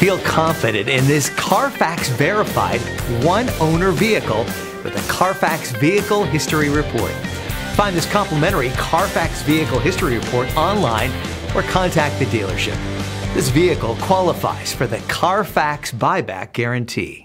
Feel confident in this Carfax verified one-owner vehicle with a Carfax Vehicle History Report. Find this complimentary Carfax Vehicle History Report online or contact the dealership. This vehicle qualifies for the Carfax Buyback Guarantee.